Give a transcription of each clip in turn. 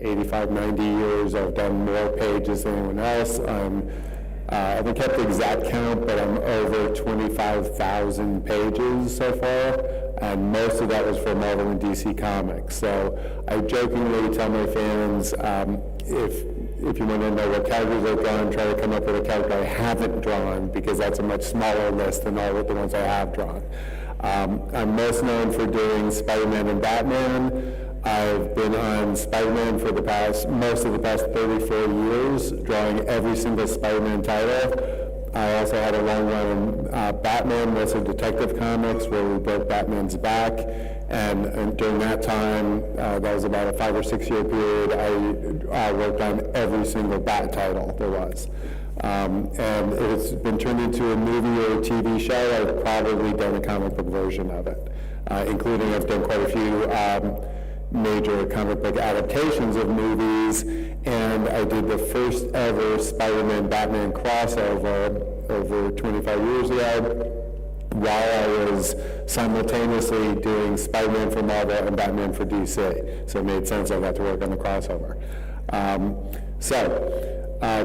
85, 90 years. I've done more pages than anyone else. I haven't kept the exact count, but I'm over 25,000 pages so far, and most of that was for Marvel and DC Comics. So I jokingly tell my fans, if you want to know what characters I've drawn, try to come up with a character I haven't drawn, because that's a much smaller list than all of the ones I have drawn. I'm most known for doing Spider-Man and Batman. I've been on Spider-Man for most of the past 34 years, drawing every single Spider-Man title. I also had a long run in Batman, mostly Detective Comics, where we broke Batman's back. And during that time, that was about a 5 or 6 year period, I worked on every single Bat title there was. And it's been turned into a movie or a TV show. I've probably done a comic book version of it, including I've done quite a few major comic book adaptations of movies, and I did the first ever Spider-Man Batman crossover over 25 years ago, while I was simultaneously doing Spider-Man for Marvel and Batman for DC. So it made sense I got to work on the crossover.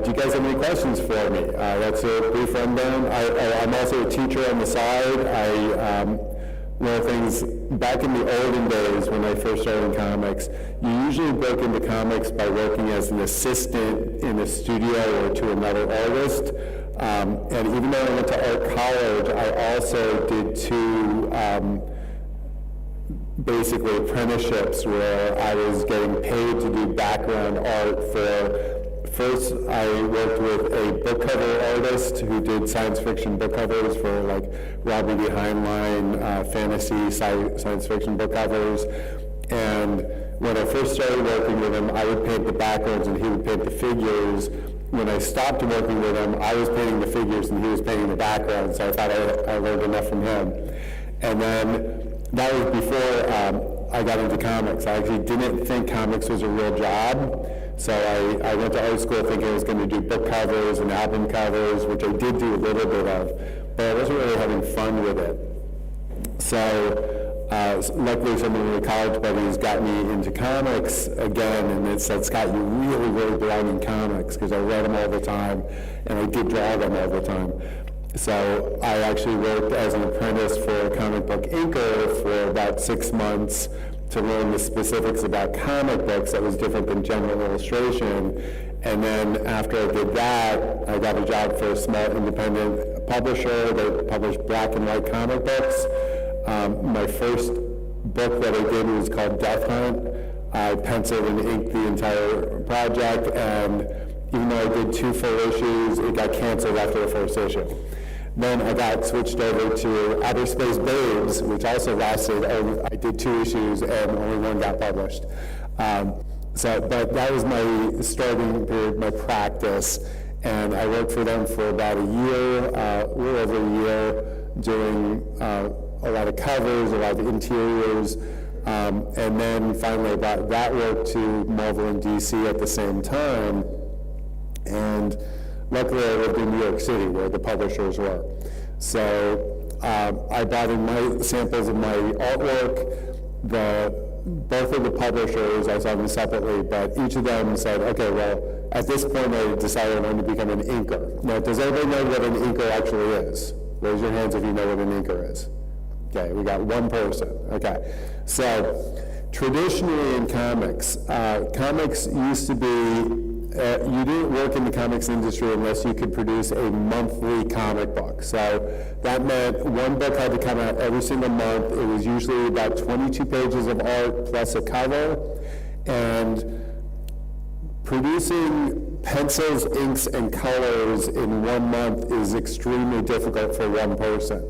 Do you guys have any questions for me? That's a brief rundown. I'm also a teacher on the side. One of the things, back in the olden days when I first started in comics, you usually broke into comics by working as an assistant in a studio or to another artist. And even though I went to art college, I also did two basically apprenticeships where I was getting paid to do background art for. First, I worked with a book cover artist who did science fiction book covers for like Robbie D. Heinlein, fantasy science fiction book covers. And when I first started working with him, I would paint the backgrounds and he would paint the figures. When I stopped working with him, I was painting the figures and he was painting the backgrounds, so I thought I learned enough from him. And then that was before I got into comics. I actually didn't think comics was a real job. So I went to art school thinking I was going to do book covers and album covers, which I did do a little bit of, but I wasn't really having fun with it. So luckily some of my college buddies got me into comics again, and it said, Scott, you really, really belong in comics, because I read them all the time, and I did draw them all the time. So I actually worked as an apprentice for a comic book inker for about 6 months, to learn the specifics about comic books that was different than general illustration. And then after I did that, I got a job for a small independent publisher that published black and white comic books. My first book that I did was called Death Hunt. I penciled and inked the entire project, and even though I did 2 full issues, it got canceled after the first issue. Then I got switched over to Outer Space Babes, which also lasted, I did 2 issues and only 1 got published. But that was my starting period, my practice, and I worked for them for about a year, a little over a year, doing a lot of covers, a lot of interiors, and then finally I brought that work to Marvel and DC at the same time. And luckily, I lived in New York City, where the publishers were. So I brought in my samples of my artwork. Both of the publishers, I saw them separately, but each of them said, okay, well, at this point, I decided I wanted to become an inker. Now, does anybody know what an inker actually is? Raise your hands if you know what an inker is. Okay, we got 1 person. Okay, so traditionally in comics, comics used to be, you didn't work in the comics industry unless you could produce a monthly comic book. So that meant 1 book had to come out every single month. It was usually about 22 pages of art plus a cover. And producing pencils, inks, and colors in 1 month is extremely difficult for 1 person.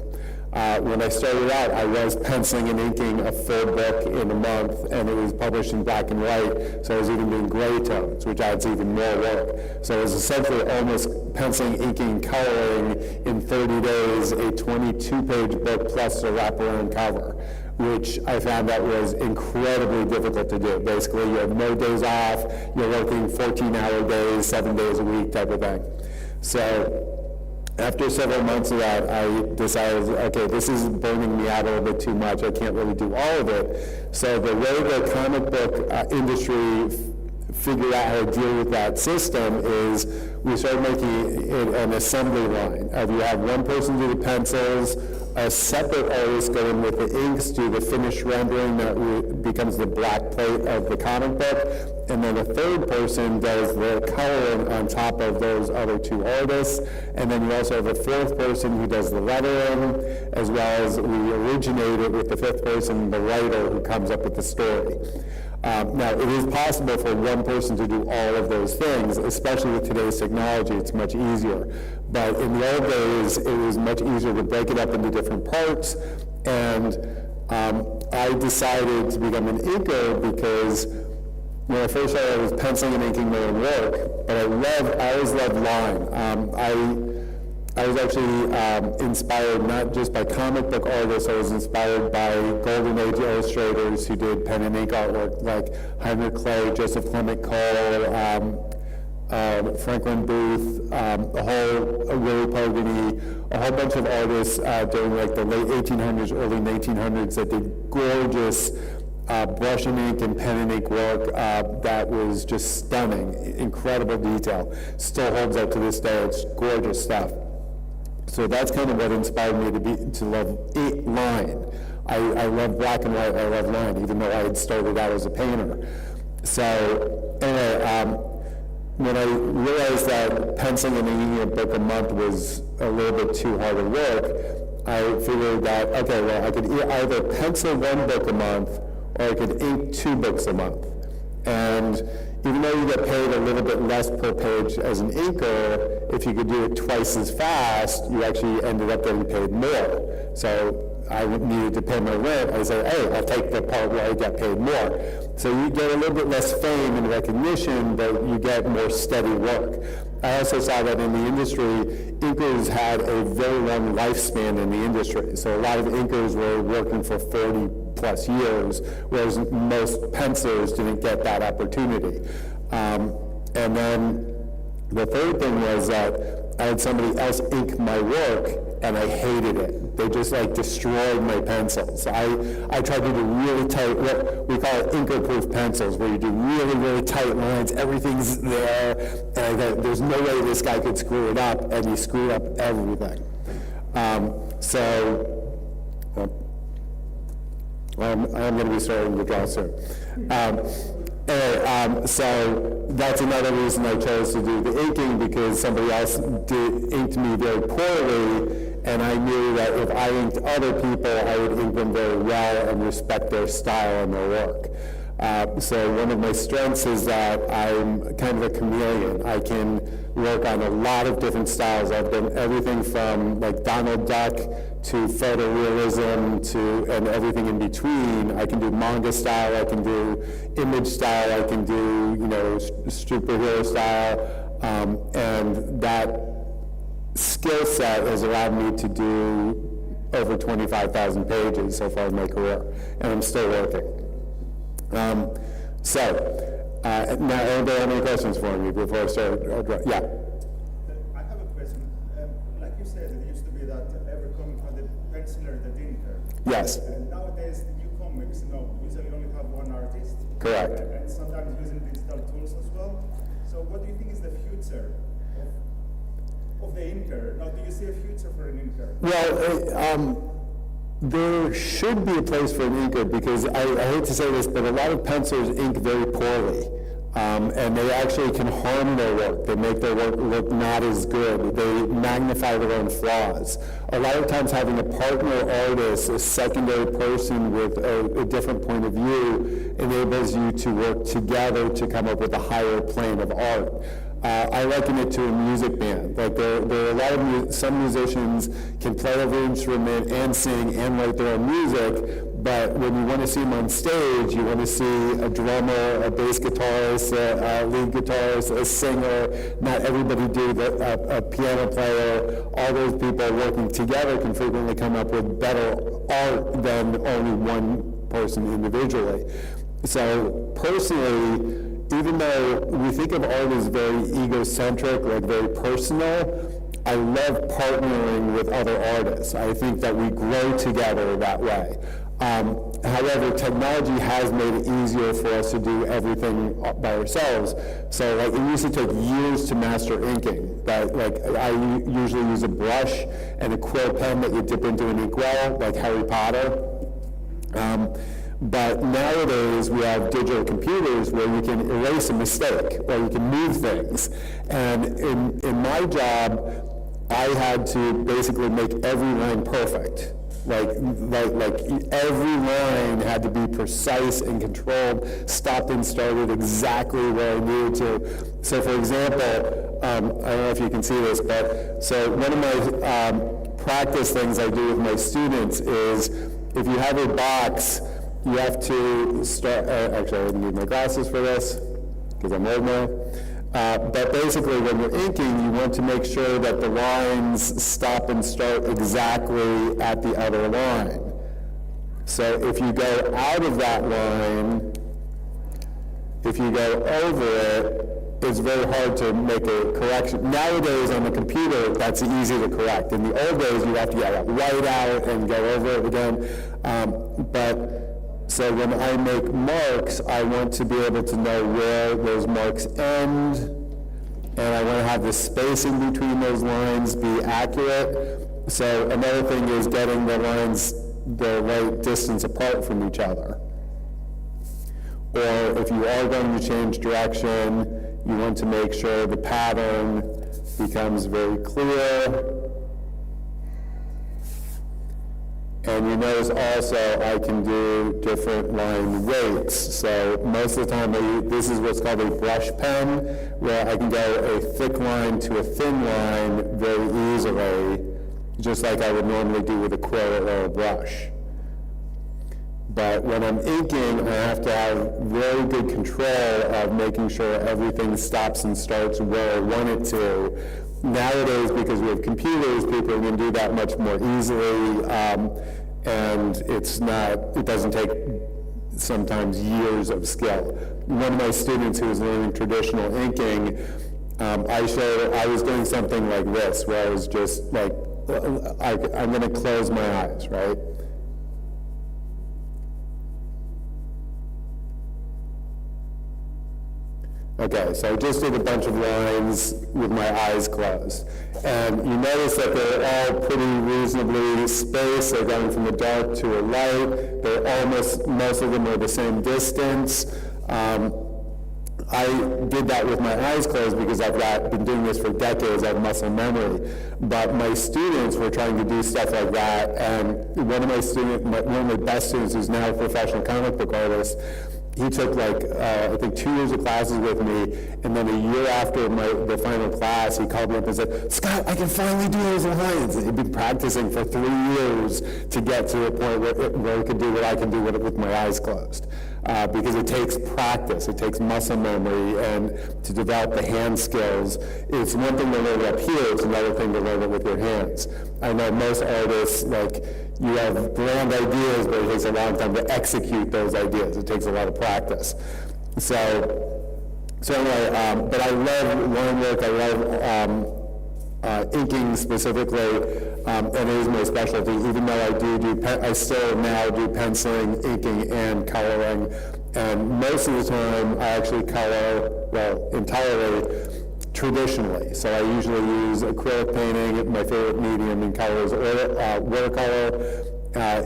When I started out, I was penciling and inking a full book in a month, and it was published in black and white, so I was even doing gray tones, which adds even more work. So it was essentially almost penciling, inking, coloring in 30 days, a 22-page book plus a wraparound cover, which I found that was incredibly difficult to do. Basically, you have no days off, you're working 14-hour days, 7 days a week type of thing. So after several months of that, I decided, okay, this is burning me out a little bit too much. I can't really do all of it. So the way the comic book industry figured out how to deal with that system is we started making it an assembly line. You have one person do the pencils, a separate artist go in with the inks, do the finished rendering that becomes the black plate of the comic book, and then a third person does the coloring on top of those other two artists, and then you also have a fourth person who does the lettering, as well as we originated with the fifth person, the writer who comes up with the story. Now, it is possible for one person to do all of those things, especially with today's technology. It's much easier. But in the old days, it was much easier to break it up into different parts. And I decided to become an inker because when I first started, I was penciling and inking my own work. But I always loved line. I was actually inspired not just by comic book artists, I was inspired by Golden Age illustrators who did pen and ink artwork like Heinrich Clay, Joseph Clement Cole, Franklin Booth, Willie Pogany, a whole bunch of artists during like the late 1800s, early 1900s that did gorgeous brush and ink and pen and ink work that was just stunning, incredible detail. Still holds up to this day, it's gorgeous stuff. So that's kind of what inspired me to love line. I love black and white, I love line, even though I had started out as a painter. So anyway, when I realized that penciling and inking a book a month was a little bit too hard to work, I figured that, okay, well, I could either pencil one book a month or I could ink 2 books a month. And even though you get paid a little bit less per page as an inker, if you could do it twice as fast, you actually ended up getting paid more. So I needed to pay my rent. I said, hey, I'll take the part where I get paid more. So you get a little bit less fame and recognition, but you get more steady work. I also saw that in the industry, inkers had a very long lifespan in the industry. So a lot of inkers were working for 40 plus years, whereas most pencilers didn't get that opportunity. And then the third thing was that I had somebody else ink my work, and I hated it. They just like destroyed my pencils. I tried to do really tight, what we call it inker-proof pencils, where you do really, really tight lines, everything's there, and I thought, there's no way this guy could screw it up, and he screwed up everything. I'm going to be starting to draw soon. Anyway, so that's another reason I chose to do the inking, because somebody else inked me very poorly, and I knew that if I inked other people, I would ink them very well and respect their style and their work. So one of my strengths is that I'm kind of a chameleon. I can work on a lot of different styles. I've done everything from like Donald Duck to photorealism and everything in between. I can do manga style, I can do image style, I can do, superhero style, and that skill set has allowed me to do over 25,000 pages so far in my career, and I'm still working. Now, anybody have any questions for me before I start? Yeah. I have a question. Like you said, it used to be that every comic had a penciler, the inker. Yes. Nowadays, the new comics, usually only have one artist. Correct. And sometimes using digital tools as well. So what do you think is the future of the inker? Now, do you see a future for an inker? Well, there should be a place for an inker, because I hate to say this, but a lot of pencilers ink very poorly. And they actually can harm their work. They make their work look not as good. They magnify their own flaws. A lot of times having a partner artist, a secondary person with a different point of view, enables you to work together to come up with a higher plane of art. I liken it to a music band. Like there are a lot of some musicians can play every instrument and sing and write their own music, but when you want to see them on stage, you want to see a drummer, a bass guitarist, a lead guitarist, a singer. Not everybody do a piano player. All those people working together can frequently come up with better art than only one person individually. So personally, even though we think of art as very egocentric, like very personal, I love partnering with other artists. I think that we grow together that way. However, technology has made it easier for us to do everything by ourselves. So like it used to take years to master inking. But like I usually use a brush and a quill pen that you dip into an inkwell, like Harry Potter. But nowadays we have digital computers where you can erase a mistake or you can move things. And in my job, I had to basically make every line perfect. Like every line had to be precise and controlled, stopped and started exactly where I needed to. So for example, I don't know if you can see this, but so one of my practice things I do with my students is if you have a box, you have to start, actually I wouldn't need my glasses for this because I'm old now. But basically when you're inking, you want to make sure that the lines stop and start exactly at the other line. So if you go out of that line, if you go over it, it's very hard to make a correction. Nowadays on the computer, that's easy to correct. In the old days, you have to get that white out and go over it again. So when I make marks, I want to be able to know where those marks end, and I want to have the spacing between those lines be accurate. So another thing is getting the lines the right distance apart from each other. Or if you are going to change direction, you want to make sure the pattern becomes very clear. And you notice also I can do different line weights. So most of the time, this is what's called a brush pen, where I can go a thick line to a thin line very easily, just like I would normally do with a quill or a brush. But when I'm inking, I have to have very good control of making sure everything stops and starts where I want it to. Nowadays, because we have computers, people can do that much more easily, and it doesn't take sometimes years of skill. One of my students who was learning traditional inking, I was doing something like this, where I was just like, I'm going to close my eyes, right? Okay, so I just did a bunch of lines with my eyes closed. And you notice that they're all pretty reasonably spaced. They're going from a dark to a light. Most of them are the same distance. I did that with my eyes closed because I've been doing this for decades. I have muscle memory. But my students were trying to do stuff like that. And one of my best students, who's now a professional comic book artist, he took I think 2 years of classes with me, and then a year after the final class, he called me up and said, "Scott, I can finally do those lines." He'd been practicing for 3 years to get to a point where he could do what I can do with my eyes closed. Because it takes practice, it takes muscle memory, and to develop the hand skills. It's one thing to learn it up here, it's another thing to learn it with your hands. I know most artists, you have grand ideas, but it takes a long time to execute those ideas. It takes a lot of practice. So anyway, but I love line work, I love inking specifically, and it is my specialty, even though I still now do penciling, inking, and coloring. And most of the time, I actually color, entirely traditionally. So I usually use acrylic painting. My favorite medium in color is watercolor.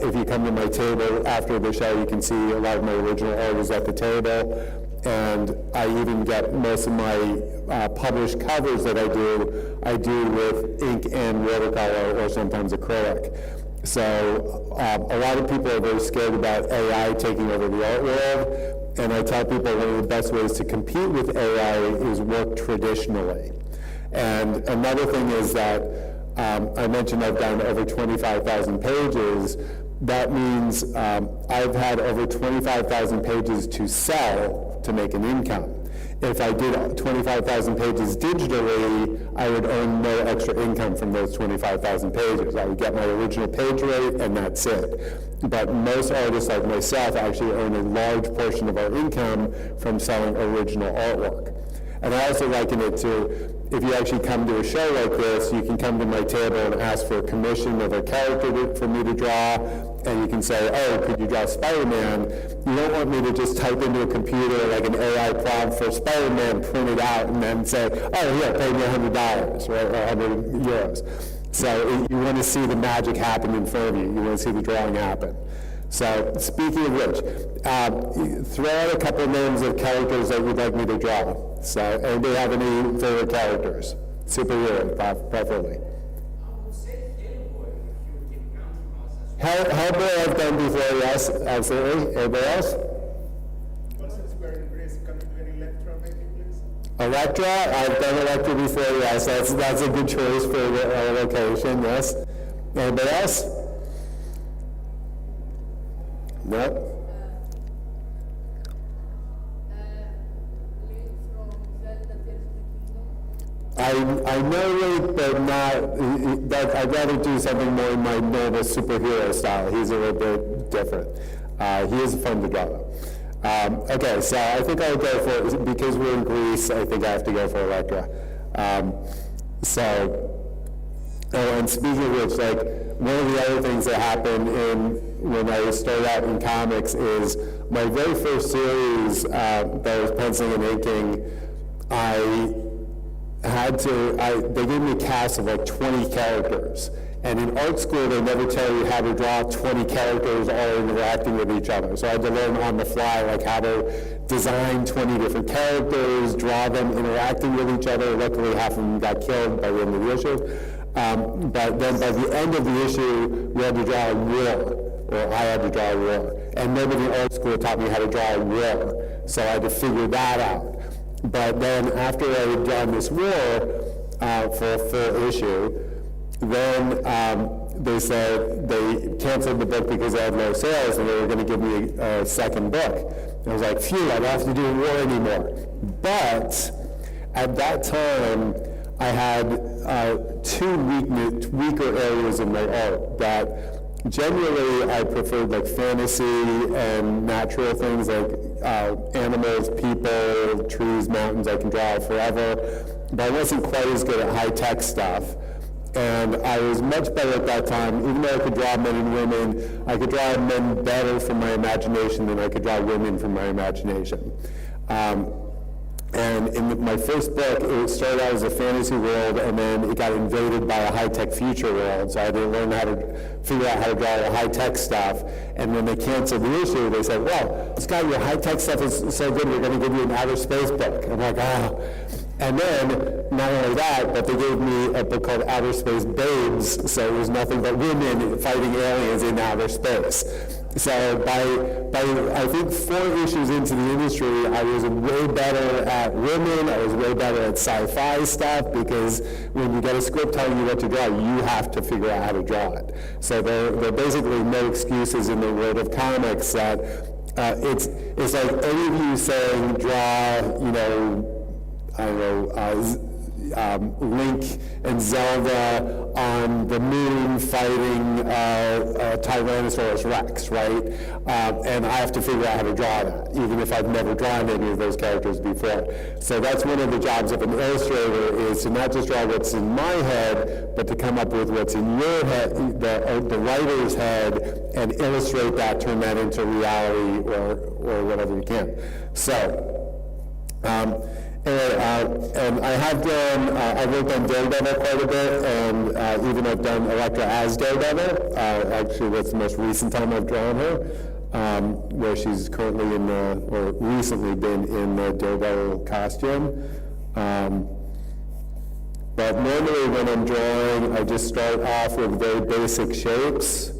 If you come to my table after the show, you can see a lot of my original art is at the table. And I even get most of my published covers that I do with ink and watercolor or sometimes acrylic. So a lot of people are very scared about AI taking over the art world, and I tell people one of the best ways to compete with AI is work traditionally. And another thing is that I mentioned I've done over 25,000 pages. That means I've had over 25,000 pages to sell to make an income. If I did 25,000 pages digitally, I would earn no extra income from those 25,000 pages. I would get my original page rate, and that's it. But most artists like myself actually earn a large portion of our income from selling original artwork. And I also liken it to, if you actually come to a show like this, you can come to my table and ask for a commission of a character for me to draw, and you can say, oh, could you draw Spider-Man? You don't want me to just type into a computer like an AI prompt for Spider-Man, print it out, and then say, oh, yeah, pay me $100, right, or €100. So you want to see the magic happen in front of you. You want to see the drawing happen. So speaking of which, throw out a couple of names of characters that you'd like me to draw. So anybody have any favorite characters? Superhero, preferably. I would say Hellboy if you would give Mouse as Hellboy I've done before, yes, absolutely. Anybody else? Well, since we're in Greece, can you do an Electra maybe, please? Electra, I've done Electra before, yes. That's a good choice for a location, yes. Anybody else? No? I know Link, but not, that I'd rather do something more in my normal superhero style. He's a little bit different. He is fun to draw though. Okay, so I think I'll go for, because we're in Greece, I think I have to go for Electra. And speaking of which, like, one of the other things that happened when I started out in comics is my very first series that I was penciling and inking, they gave me a cast of like 20 characters. And in art school, they never tell you how to draw 20 characters all interacting with each other. So I had to learn on the fly, like how to design 20 different characters, draw them interacting with each other. Luckily, half of them got killed by the end of the issue. But then by the end of the issue, we had to draw a war, or I had to draw a war. And nobody in art school taught me how to draw a war. So I had to figure that out. But then after I had done this war for a full issue, then they said they canceled the book because they had no sales and they were going to give me a second book. And I was like, phew, I don't have to do a war anymore. But at that time, I had two weaker areas in my art that generally I preferred, like fantasy and natural things like animals, people, trees, mountains. I can draw forever, but I wasn't quite as good at high-tech stuff. And I was much better at that time. Even though I could draw men and women, I could draw men better from my imagination than I could draw women from my imagination. And in my first book, it started out as a fantasy world, and then it got invaded by a high-tech future world. So I had to learn how to figure out how to draw the high-tech stuff. And when they canceled the issue, they said, well, Scott, your high-tech stuff is so good, we're going to give you an outer space book. I'm like, oh. And then, not only that, but they gave me a book called Outer Space Babes, so it was nothing but women fighting aliens in outer space. So by I think 4 issues into the industry, I was way better at women, I was way better at sci-fi stuff, because when you get a script telling you what to draw, you have to figure out how to draw it. So there are basically no excuses in the world of comics that it's like any of you saying draw, you know, I don't know, Link and Zelda on the moon fighting Tyrannosaurus Rex, right? And I have to figure out how to draw that, even if I've never drawn any of those characters before. So that's one of the jobs of an illustrator, is to not just draw what's in my head, but to come up with what's in your head, the writer's head, and illustrate that, turn that into reality or whatever you can. So. And I have done, I worked on Daredevil quite a bit, and even I've done Elektra as Daredevil. Actually, that's the most recent time I've drawn her, where she's currently in the, or recently been in the Daredevil costume. But normally when I'm drawing, I just start off with very basic shapes.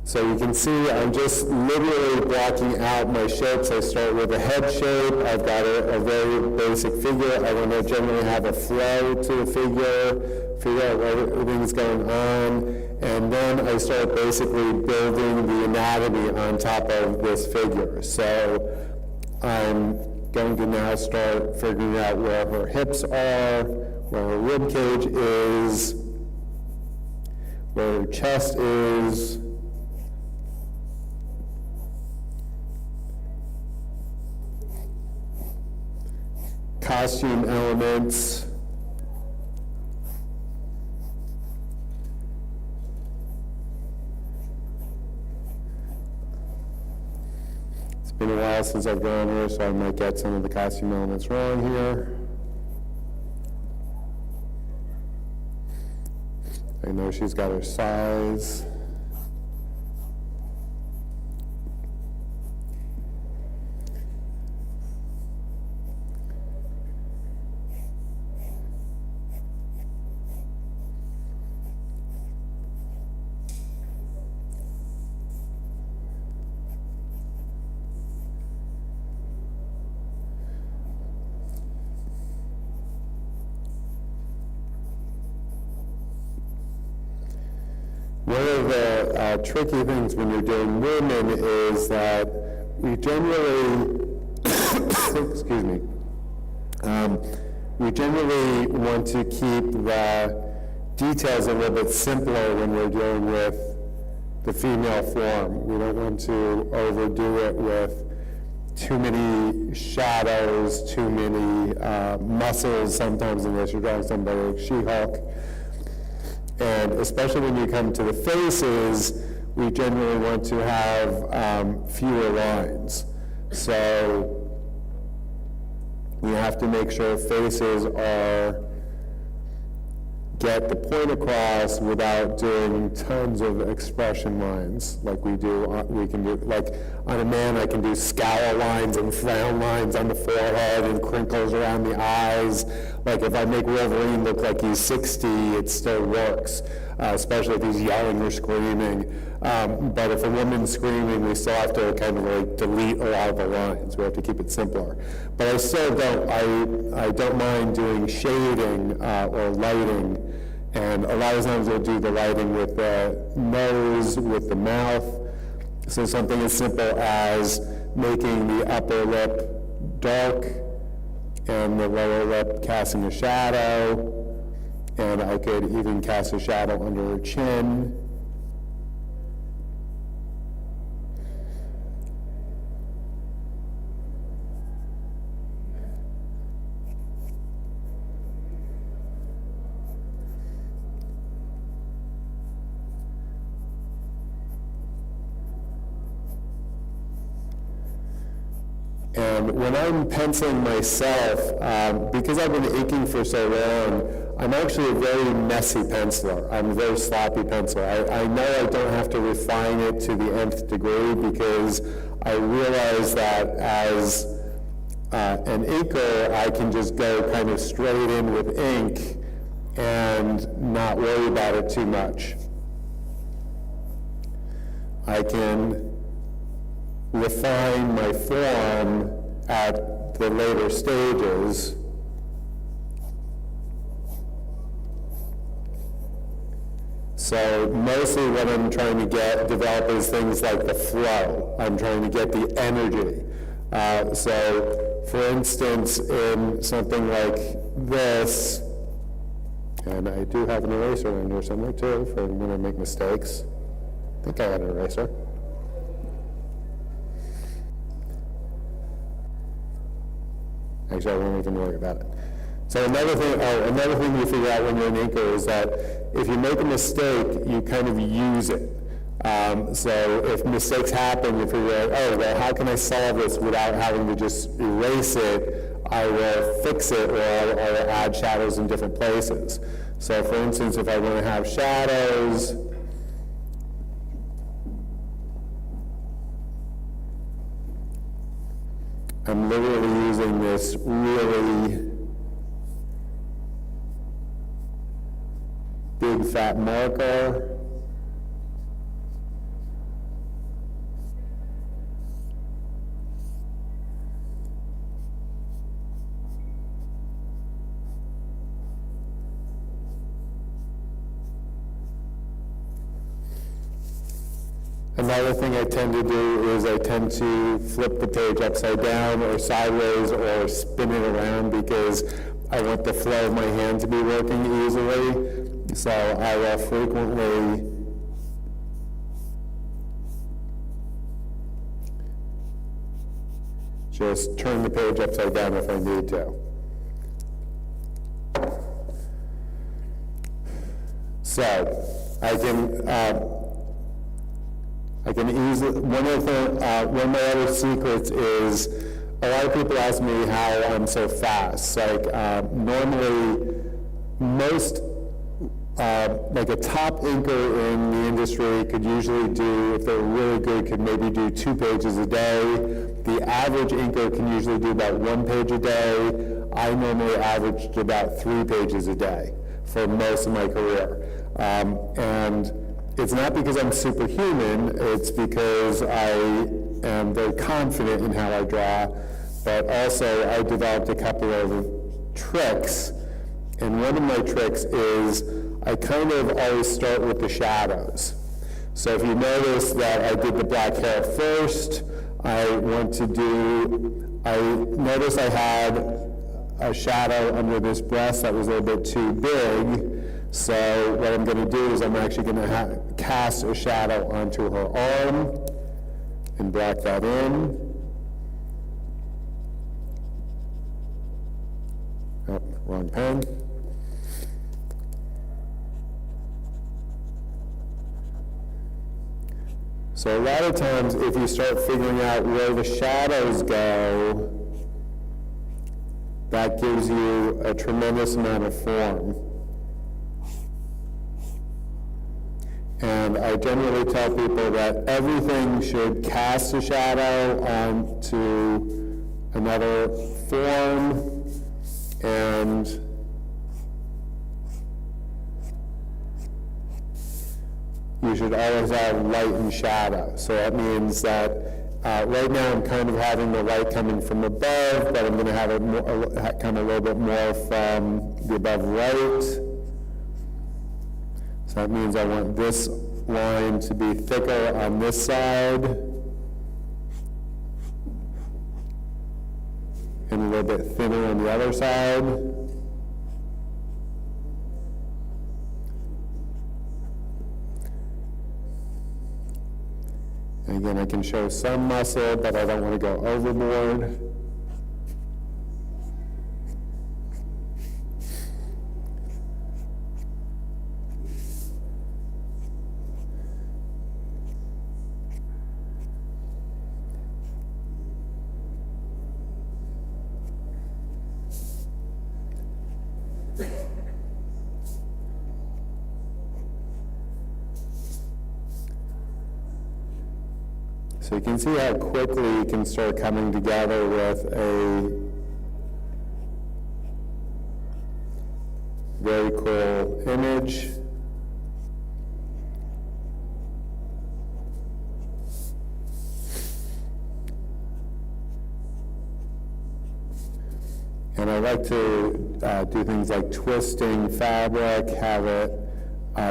So you can see I'm just literally blocking out my shapes. I start with a head shape. I've got a very basic figure. I want to generally have a flow to the figure out what everything's going on. And then I start basically building the anatomy on top of this figure. So I'm going to now start figuring out where her hips are, where her rib cage is, where her chest is. Costume elements. It's been a while since I've gone here, so I might get some of the costume elements wrong here. I know she's got her size. One of the tricky things when you're doing women is that we generally, excuse me, we generally want to keep the details a little bit simpler when we're dealing with the female form. We don't want to overdo it with too many shadows, too many muscles sometimes, unless you're drawing somebody like She-Hulk. And especially when you come to the faces, we generally want to have fewer lines. So we have to make sure faces get the point across without doing tons of expression lines like we can do, like on a man I can do scowl lines and frown lines on the forehead and crinkles around the eyes. Like if I make Wolverine look like he's 60, it still works, especially if he's yelling or screaming. But if a woman's screaming, we still have to kind of like delete a lot of the lines. We have to keep it simpler. But I still don't mind doing shading or lighting. And a lot of times we'll do the lighting with the nose, with the mouth. So something as simple as making the upper lip dark and the lower lip casting a shadow. And I could even cast a shadow under her chin. And when I'm penciling myself, because I've been aching for so long, I'm actually a very messy penciler. I'm a very sloppy penciler. I know I don't have to refine it to the nth degree because I realize that as an inker, I can just go kind of straight in with ink and not worry about it too much. I can refine my form at the later stages. So mostly what I'm trying to develop is things like the flow. I'm trying to get the energy. So for instance, in something like this, and I do have an eraser in here somewhere too for when I make mistakes. I think I had an eraser. Actually, I won't even worry about it. So another thing you figure out when you're an inker is that if you make a mistake, you kind of use it. So if mistakes happen, you figure out, oh, well, how can I solve this without having to just erase it? I will fix it, or I'll add shadows in different places. So for instance, if I want to have shadows, I'm literally using this really big fat marker. Another thing I tend to do is I tend to flip the page upside down or sideways or spin it around because I want the flow of my hand to be working easily. So I will frequently just turn the page upside down if I need to. So I can easily, one of my other secrets is, a lot of people ask me how I'm so fast. Like normally, most, like a top inker in the industry could usually do, if they're really good, could maybe do 2 pages a day. The average inker can usually do about 1 page a day. I normally averaged about 3 pages a day for most of my career. And it's not because I'm superhuman, it's because I am very confident in how I draw, but also I developed a couple of tricks. And one of my tricks is I kind of always start with the shadows. So if you notice that I did the black hair first, I noticed I had a shadow under this breast that was a little bit too big. So what I'm going to do is I'm actually going to cast a shadow onto her arm and black that in. Oh, wrong pen. So a lot of times if you start figuring out where the shadows go, that gives you a tremendous amount of form. And I generally tell people that everything should cast a shadow onto another form, and you should always have light and shadow. So that means that right now I'm kind of having the light coming from above, but I'm going to have it come a little bit more from the above right. So that means I want this line to be thicker on this side and a little bit thinner on the other side. And again, I can show some muscle, but I don't want to go overboard. So you can see how quickly you can start coming together with a very cool image. And I like to do things like twisting fabric, have it,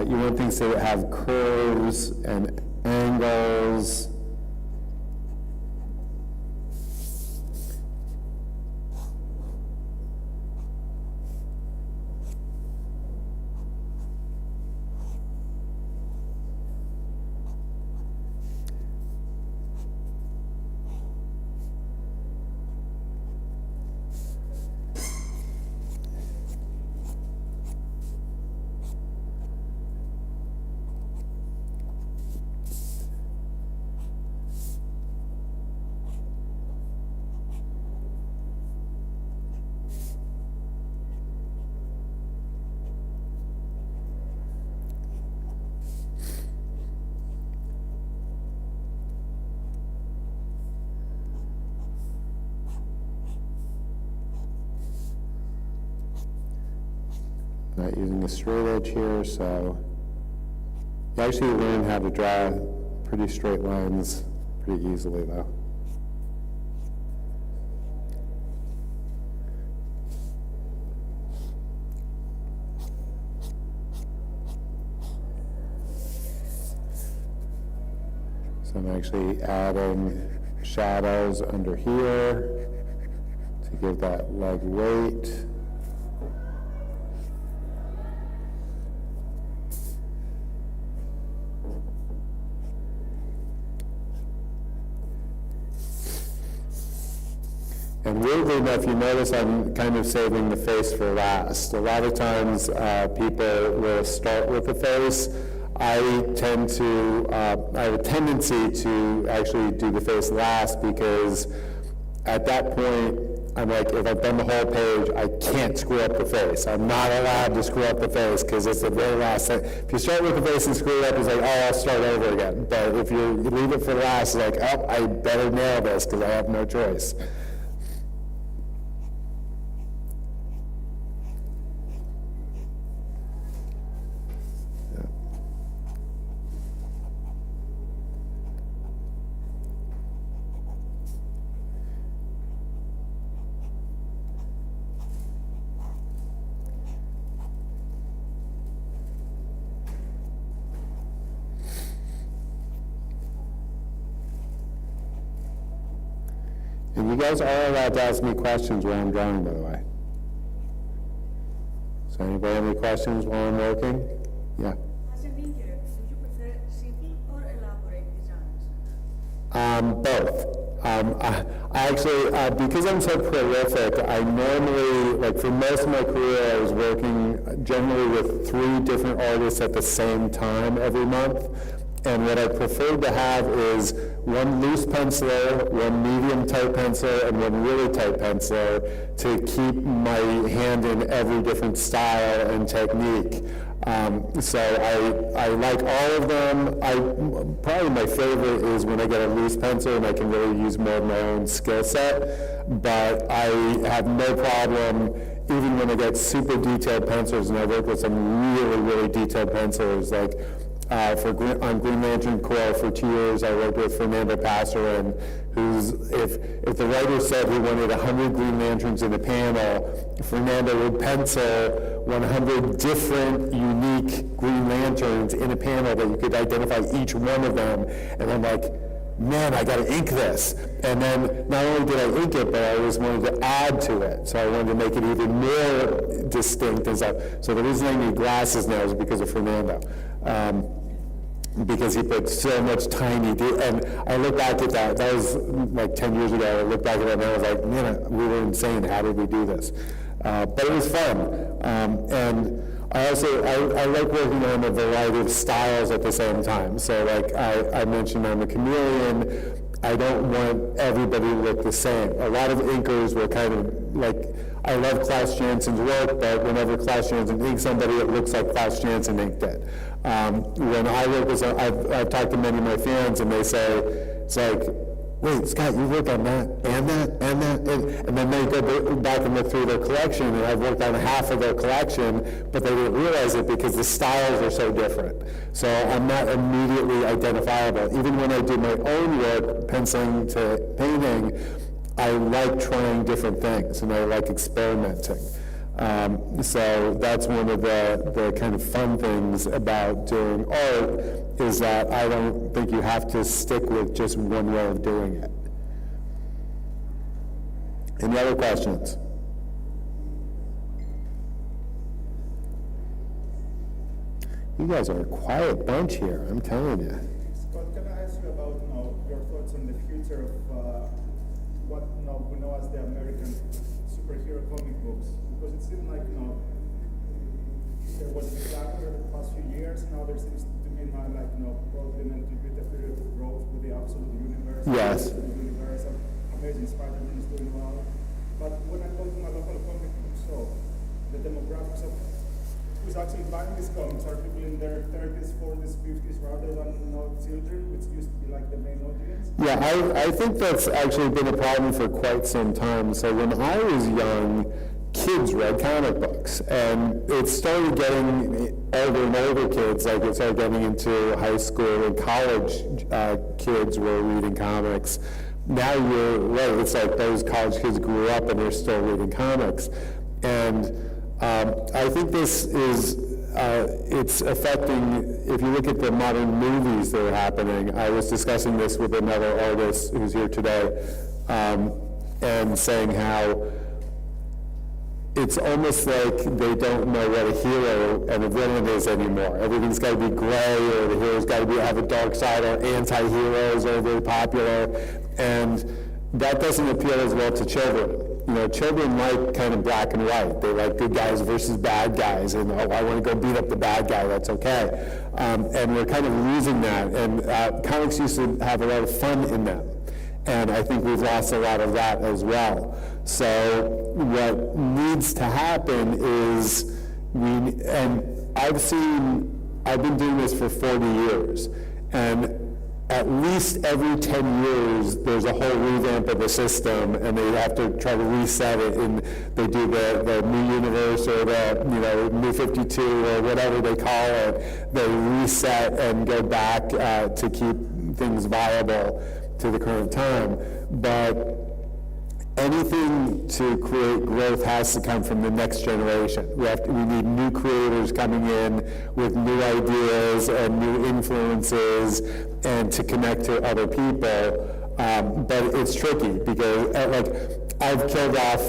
you want things to have curves and angles. Not using a straight edge here, so you actually learn how to draw pretty straight lines pretty easily though. So I'm actually adding shadows under here to give that leg weight. And weirdly enough, you notice I'm kind of saving the face for last. A lot of times people will start with the face. I have a tendency to actually do the face last, because at that point, I'm like, if I've done the whole page, I can't screw up the face. I'm not allowed to screw up the face because it's the very last thing. If you start with the face and screw it up, it's like, oh, I'll start over again. But if you leave it for last, it's like, oh, I better nail this because I have no choice. And you guys are allowed to ask me questions while I'm drawing, by the way. So anybody have any questions while I'm working? Yeah. As an inker, do you prefer simple or elaborate designs? Both. I actually, because I'm so prolific, I normally, like for most of my career, I was working generally with 3 different artists at the same time every month. And what I prefer to have is one loose penciler, one medium tight penciler, and one really tight penciler to keep my hand in every different style and technique. So I like all of them. Probably my favorite is when I get a loose pencil and I can really use more of my own skill set. But I have no problem, even when I get super detailed pencils, and I work with some really, really detailed pencils, like on Green Lantern Corps for 2 years, I worked with Fernando Passerin, who's, if the writer said he wanted 100 Green Lanterns in a panel, Fernando would pencil 100 different unique Green Lanterns in a panel that you could identify each one of them. And I'm like, man, I got to ink this. And then not only did I ink it, but I always wanted to add to it. So I wanted to make it even more distinct and stuff. So the reason I need glasses now is because of Fernando. Because he put so much tiny, and I look back at that was like 10 years ago, I look back at that and I was like, man, we were insane, how did we do this? But it was fun. And I also, I like working on a variety of styles at the same time. So like I mentioned, I'm a chameleon. I don't want everybody to look the same. A lot of inkers will kind of like, I love Klaus Jansen's work, but whenever Klaus Jansen inks somebody, it looks like Klaus Jansen inked it. When I work with, I've talked to many of my fans, and they say, it's like, wait, Scott, you work on that, and that, and that, and then they go back and look through their collection, and I've worked on half of their collection, but they didn't realize it because the styles are so different. So I'm not immediately identifiable. Even when I do my own work, penciling to painting, I like trying different things, and I like experimenting. So that's one of the kind of fun things about doing art, is that I don't think you have to stick with just one way of doing it. Any other questions? You guys are a quiet bunch here, I'm telling you. Scott, can I ask you about your thoughts on the future of what we know as the American superhero comic books? Because it seemed like there was a gap over the past few years. Now there seems to be probably meant to be a period of growth with the absolute universe. Yes. Amazing Spider-Man is doing well. But when I go to my local comic book store, the demographics of who's actually buying these comics are people in their 30s, 40s, 50s, rather than children, which used to be like the main audience. Yeah, I think that's actually been a problem for quite some time. So when I was young, kids read comic books, and it started getting older and older kids, like it started getting into high school and college kids were reading comics. Now you're right, it's like those college kids grew up and they're still reading comics. And I think this is, it's affecting, if you look at the modern movies that are happening, I was discussing this with another artist who's here today, and saying how it's almost like they don't know what a hero and a villain is anymore. Everything's got to be gray, or the hero's got to have a dark side, or anti-heroes are very popular. And that doesn't appeal as well to children. You know, children like kind of black and white. They like good guys versus bad guys, and oh, I want to go beat up the bad guy, that's okay. And we're kind of losing that, and comics used to have a lot of fun in them. And I think we've lost a lot of that as well. So what needs to happen is I've been doing this for 40 years, and at least every 10 years, there's a whole revamp of the system, and they have to try to reset it, and they do the new universe or the new 52 or whatever they call it. They reset and go back to keep things viable to the current time. But anything to create growth has to come from the next generation. We need new creators coming in with new ideas and new influences and to connect to other people. But it's tricky because I've killed off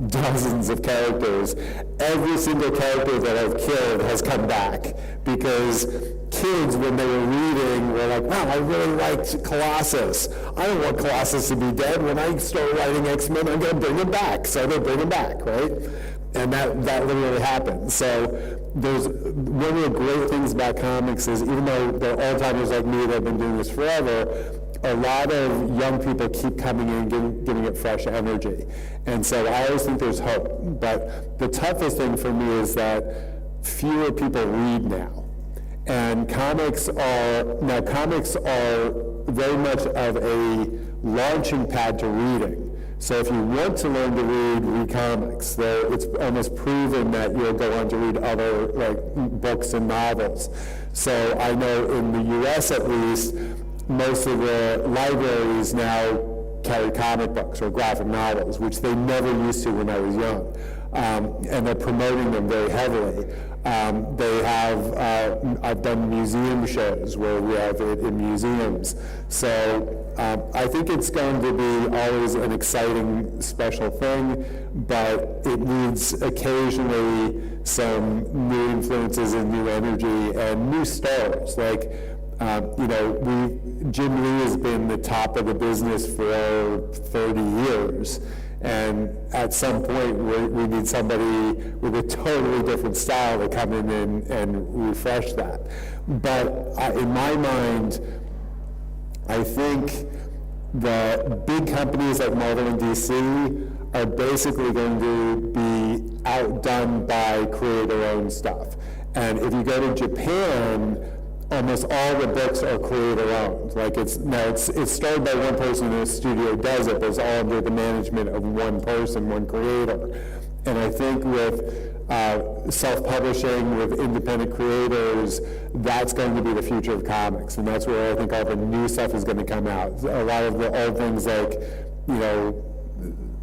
dozens of characters. Every single character that I've killed has come back because kids, when they were reading, were like, wow, I really liked Colossus. I don't want Colossus to be dead. When I start writing X-Men, I'm going to bring him back. So they bring him back, right? And that literally happened. So there's one of the great things about comics is even though they're old-timers like me that have been doing this forever, a lot of young people keep coming in and giving it fresh energy. And so I always think there's hope. But the toughest thing for me is that fewer people read now. And comics are very much of a launching pad to reading. So if you want to learn to read comics. It's almost proven that you'll go on to read other books and novels. So I know in the US at least, most of the libraries now carry comic books or graphic novels, which they never used to when I was young. And they're promoting them very heavily. I've done museum shows where we have it in museums. So I think it's going to be always an exciting, special thing, but it needs occasionally some new influences and new energy and new stars. Jim Lee has been the top of the business for 30 years. And at some point, we need somebody with a totally different style to come in and refresh that. But in my mind, I think the big companies like Marvel and DC are basically going to be outdone by creator-owned stuff. And if you go to Japan, almost all the books are creator-owned. It's started by one person in a studio does it, but it's all under the management of one person, one creator. And I think with self-publishing, with independent creators, that's going to be the future of comics. And that's where I think all the new stuff is going to come out. A lot of the old things like,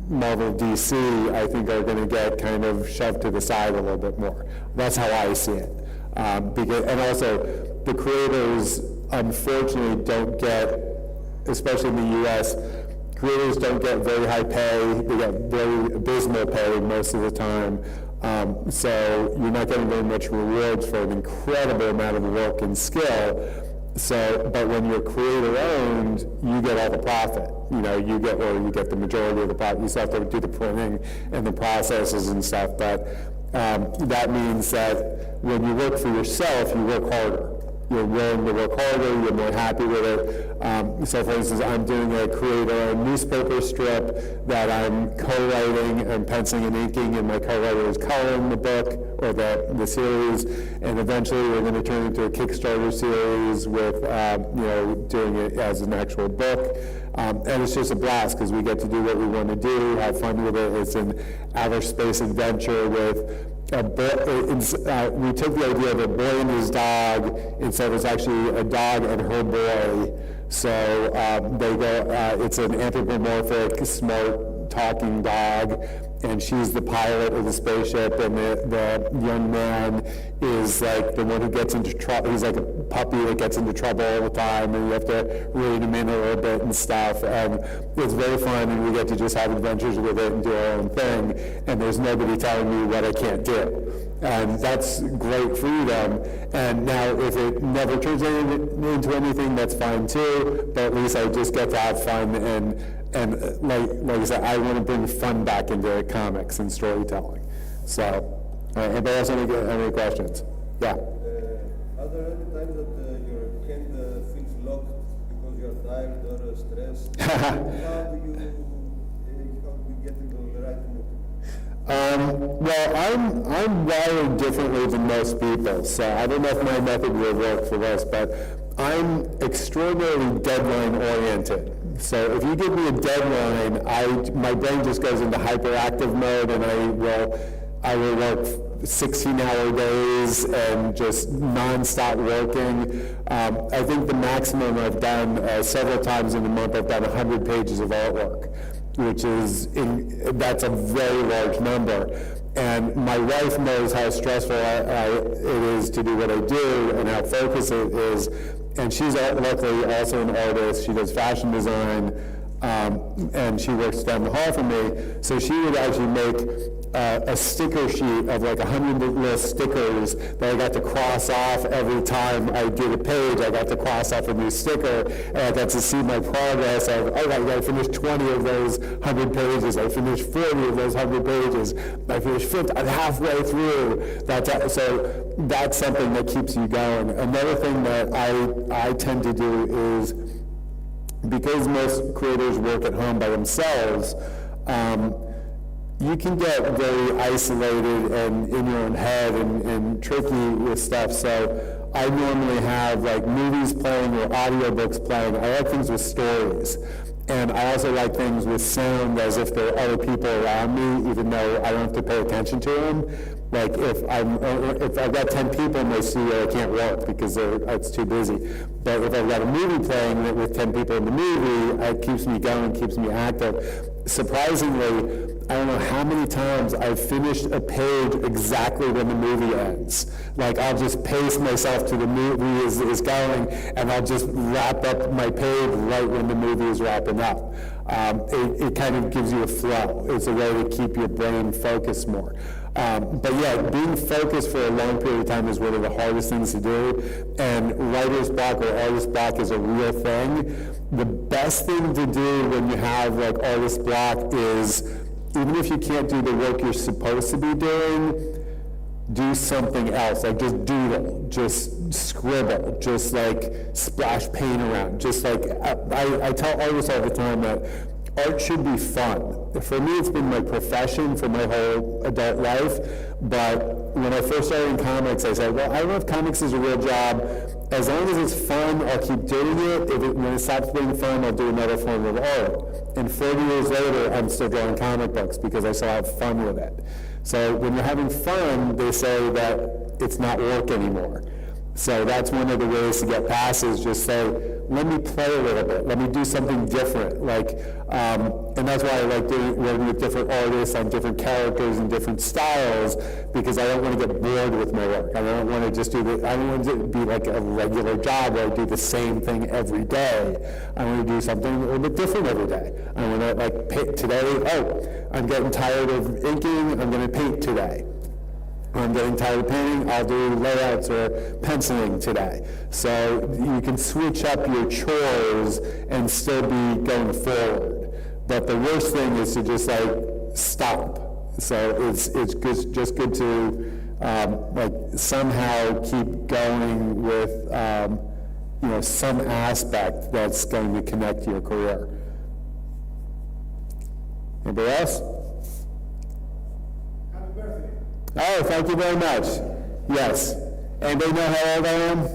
Marvel, DC, I think are going to get kind of shoved to the side a little bit more. That's how I see it. And also, the creators, unfortunately, don't get, especially in the U.S., creators don't get very high pay. They get very abysmal pay most of the time. So you're not getting very much rewards for an incredible amount of work and skill. But when you're creator-owned, you get all the profit. You get the majority of the profit. You still have to do the printing and the processes and stuff. But that means that when you work for yourself, you work harder. You're willing to work harder, you're more happy with it. So for instance, I'm doing a creator-owned newspaper strip that I'm co-writing and penciling and inking, and my co-writer is coloring the book or the series, and eventually we're going to turn it into a Kickstarter series with doing it as an actual book. And it's just a blast because we get to do what we want to do, have fun with it. It's an outer space adventure with we took the idea of a boy and his dog, and so it's actually a dog and her boy. So it's an anthropomorphic, smart, talking dog, and she's the pilot of the spaceship, and the young man is like the one who gets into trouble. He's like a puppy that gets into trouble all the time, and you have to rein him in a little bit and stuff. And it's very fun, and we get to just have adventures with it and do our own thing, and there's nobody telling me what I can't do. And that's great freedom. And now if it never turns into anything, that's fine too, but at least I just get to have fun and And like I said, I want to bring fun back into comics and storytelling. So, anybody else have any questions? Yeah. Are there any times that your hand feels locked because you're tired or stressed? How do you get into the right mood? Well, I'm wired differently than most people, so I don't know if my method will work for this, but I'm extraordinarily deadline oriented. So if you give me a deadline, my brain just goes into hyperactive mode, and I will work 16-hour days and just nonstop working. I think the maximum I've done several times in a month, I've done 100 pages of artwork, which is, that's a very large number. And my wife knows how stressful it is to do what I do and how focused it is. And she's luckily also an artist. She does fashion design, and she works down the hall from me. So she would actually make a sticker sheet of like 100 little stickers that I got to cross off every time I did a page. I got to cross off a new sticker, and I got to see my progress of, oh, I got to finish 20 of those 100 pages. I finished 40 of those 100 pages. I finished 50. I'm halfway through. So that's something that keeps you going. Another thing that I tend to do is, because most creators work at home by themselves, you can get very isolated and in your own head and tricky with stuff. So I normally have like movies playing or audiobooks playing. I like things with stories. And I also like things with sound, as if there are other people around me, even though I don't have to pay attention to them. Like if I've got 10 people in my studio, I can't work because it's too busy. But if I've got a movie playing with 10 people in the movie, it keeps me going, keeps me active. Surprisingly, I don't know how many times I've finished a page exactly when the movie ends. Like I'll just pace myself to the movie is going, and I'll just wrap up my page right when the movie is wrapping up. It kind of gives you a flow. It's a way to keep your brain focused more. But yeah, being focused for a long period of time is one of the hardest things to do, and writer's block or artist block is a real thing. The best thing to do when you have like artist block is, even if you can't do the work you're supposed to be doing, do something else, like just doodle, just scribble, just like splash paint around. Just like, I tell artists all the time that art should be fun. For me, it's been my profession for my whole adult life, but when I first started in comics, I said, well, I don't know if comics is a real job. As long as it's fun, I'll keep doing it. When it stops being fun, I'll do another form of art. And 40 years later, I'm still drawing comic books because I still have fun with it. So when you're having fun, they say that it's not work anymore. So that's one of the ways to get past is just say, let me play a little bit, let me do something different. Like, and that's why I like working with different artists on different characters and different styles, because I don't want to get bored with my work. I don't want to just I don't want it to be like a regular job where I do the same thing every day. I want to do something a little bit different every day. I want to like paint today. Oh, I'm getting tired of inking. I'm going to paint today. I'm getting tired of painting, I'll do layouts or penciling today. So you can switch up your chores and still be going forward. But the worst thing is to just like stop. So it's just good to like somehow keep going with some aspect that's going to connect to your career. Anybody else? Happy birthday. Oh, thank you very much. Yes. Anybody know how old I am?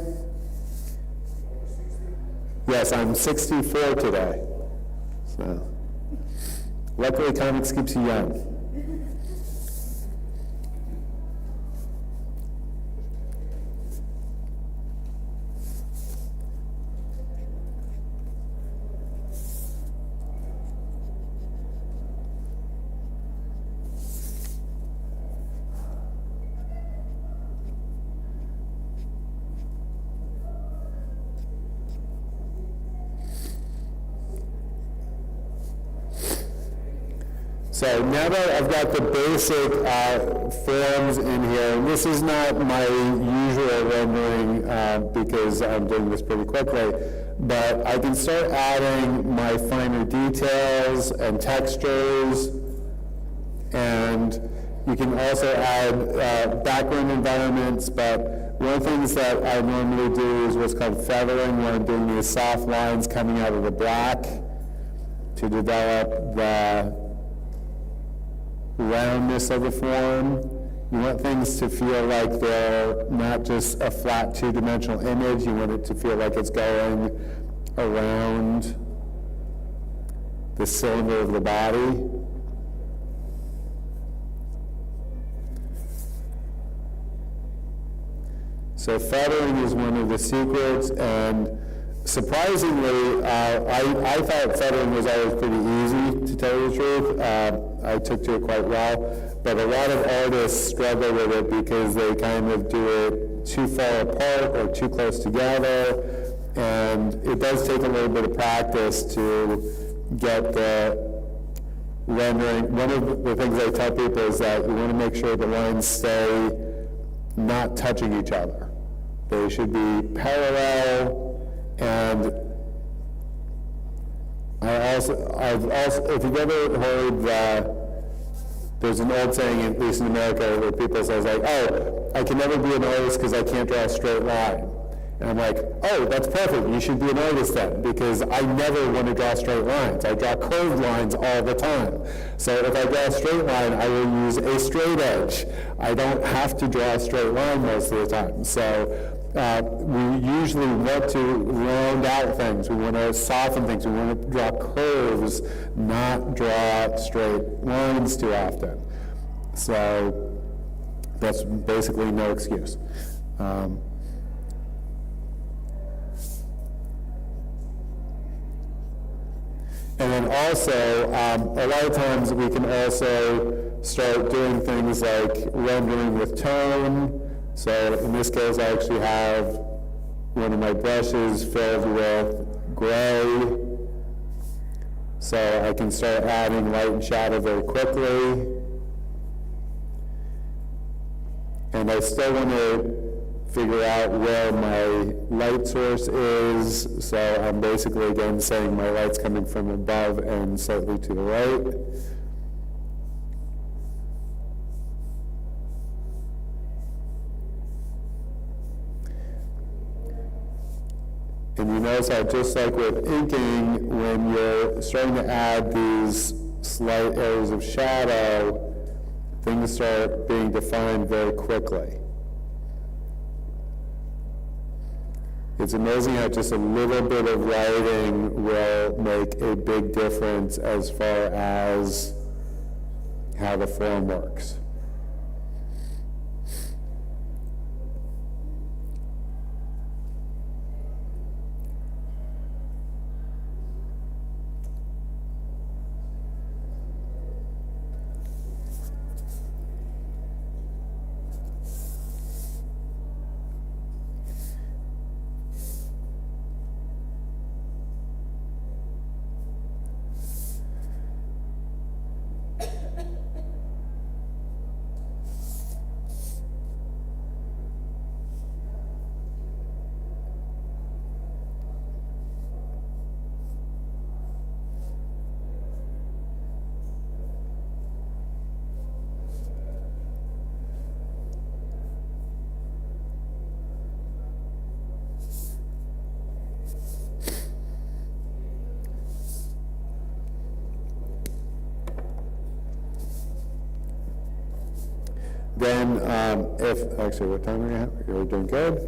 Yes, I'm 64 today. So, luckily comics keeps you young. So now that I've got the basic forms in here, and this is not my usual rendering because I'm doing this pretty quickly, but I can start adding my finer details and textures, and you can also add background environments, but one of the things that I normally do is what's called feathering, where I'm doing these soft lines coming out of the black to develop the roundness of the form. You want things to feel like they're not just a flat two-dimensional image. You want it to feel like it's going around the cylinder of the body. So feathering is one of the secrets, and surprisingly, I thought feathering was always pretty easy, to tell you the truth. I took to it quite well, but a lot of artists struggle with it because they kind of do it too far apart or too close together, and it does take a little bit of practice to get the rendering. One of the things I tell people is that you want to make sure the lines stay not touching each other. They should be parallel, and I've also, if you've ever heard there's an old saying, at least in America, where people say like, oh, I can never be an artist because I can't draw a straight line. And I'm like, oh, that's perfect. You should be an artist then, because I never want to draw straight lines. I draw curved lines all the time. So if I draw a straight line, I will use a straight edge. I don't have to draw a straight line most of the time. So we usually want to round out things. We want to soften things. We want to draw curves, not draw straight lines too often. So that's basically no excuse. And then also, a lot of times we can also start doing things like rendering with tone. So in this case, I actually have one of my brushes filled with gray. So I can start adding light and shadow very quickly. And I still want to figure out where my light source is. So I'm basically, again, saying my light's coming from above and slightly to the right. And you notice how just like with inking, when you're starting to add these slight areas of shadow, things start being defined very quickly. It's amazing how just a little bit of writing will make a big difference as far as how the form works. Then, actually, what time are we at? We're doing good.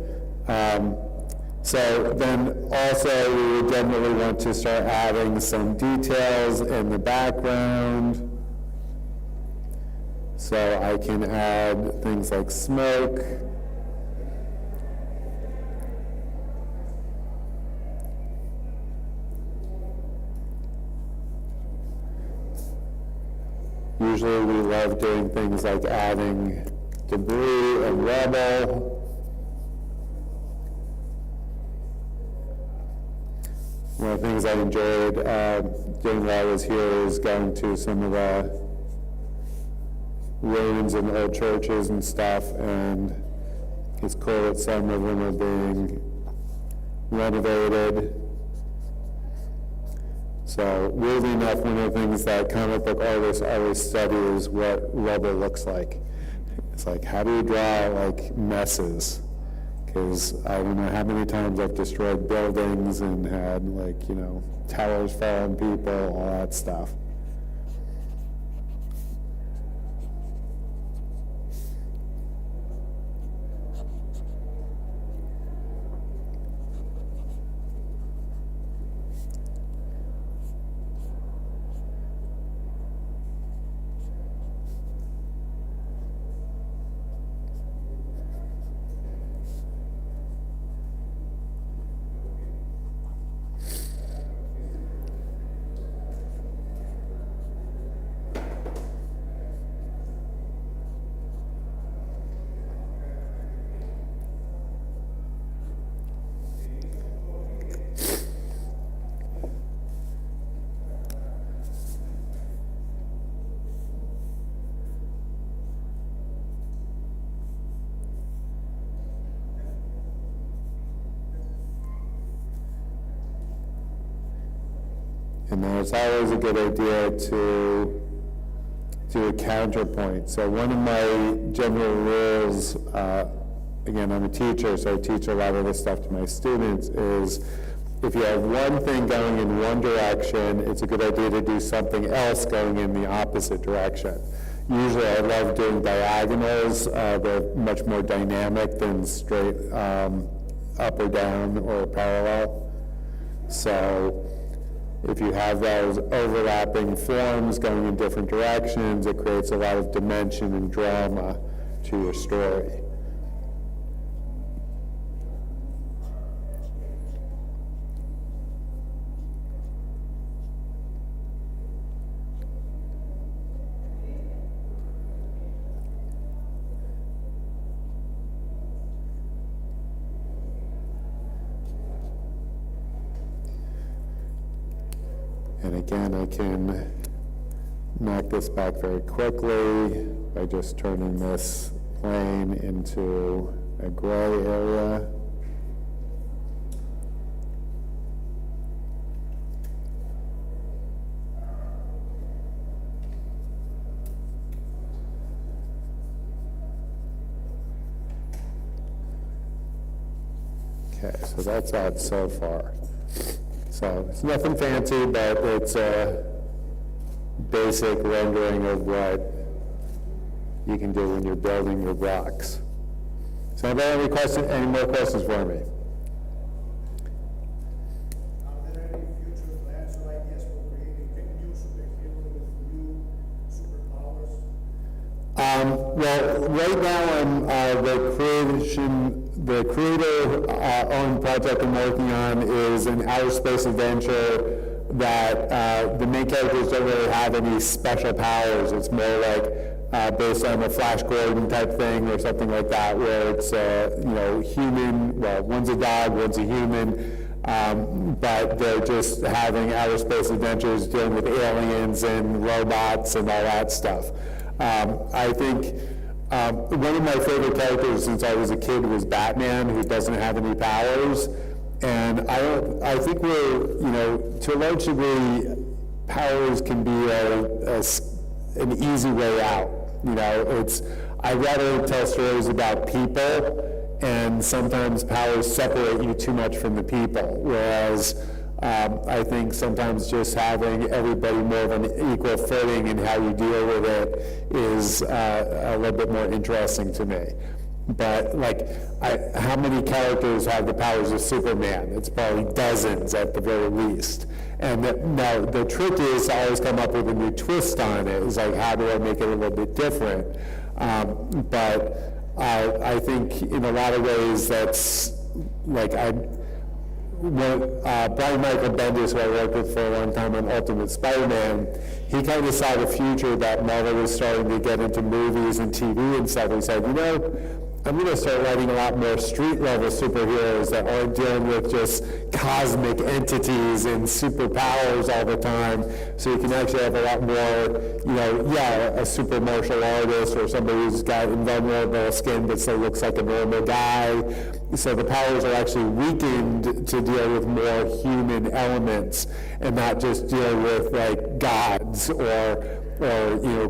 So then also we would generally want to start adding some details in the background. So I can add things like smoke. Usually we love doing things like adding debris and rubble. One of the things I enjoyed doing while I was here is going to some of the ruins in old churches and stuff, and it's cool that some of them are being renovated. So weirdly enough, one of the things that comic book artists always study is what rubber looks like. It's like, how do you draw like messes? Because I don't know how many times I've destroyed buildings and had like, you know, towers fall on people, all that stuff. And then it's always a good idea to do a counterpoint. So one of my general rules, again, I'm a teacher, so I teach a lot of this stuff to my students, is if you have one thing going in one direction, it's a good idea to do something else going in the opposite direction. Usually I love doing diagonals. They're much more dynamic than straight up or down or parallel. So if you have those overlapping forms going in different directions, it creates a lot of dimension and drama to your story. And again, I can knock this back very quickly by just turning this plane into a gray area. Okay, so that's out so far. So it's nothing fancy, but it's a basic rendering of what you can do when you're building your blocks. So anybody have any more questions for me? Are there any future plans or ideas for creating a new superhero with new superpowers? Well, right now I'm the creator-owned project I'm working on is an outer space adventure that the main characters don't really have any special powers. It's more like based on a Flash Gordon type thing or something like that, where it's human. Well, one's a dog, one's a human, but they're just having outer space adventures, dealing with aliens and robots and all that stuff. I think one of my favorite characters since I was a kid was Batman, who doesn't have any powers. And I think we're, to a large degree, powers can be an easy way out. I'd rather tell stories about people, and sometimes powers separate you too much from the people, whereas I think sometimes just having everybody more of an equal footing in how you deal with it is a little bit more interesting to me. But how many characters have the powers of Superman? It's probably dozens at the very least. And now the trick is to always come up with a new twist on it. It's like, how do I make it a little bit different? But I think in a lot of ways that's Brian Michael Bendis, who I worked with for a long time on Ultimate Spider-Man, he kind of saw the future that Marvel was starting to get into movies and TV and stuff. He said, I'm going to start writing a lot more street-level superheroes that aren't dealing with just cosmic entities and superpowers all the time. So you can actually have a lot more, a super martial artist or somebody who's got invulnerable skin but still looks like a normal guy. So the powers are actually weakened to deal with more human elements and not just deal with like gods or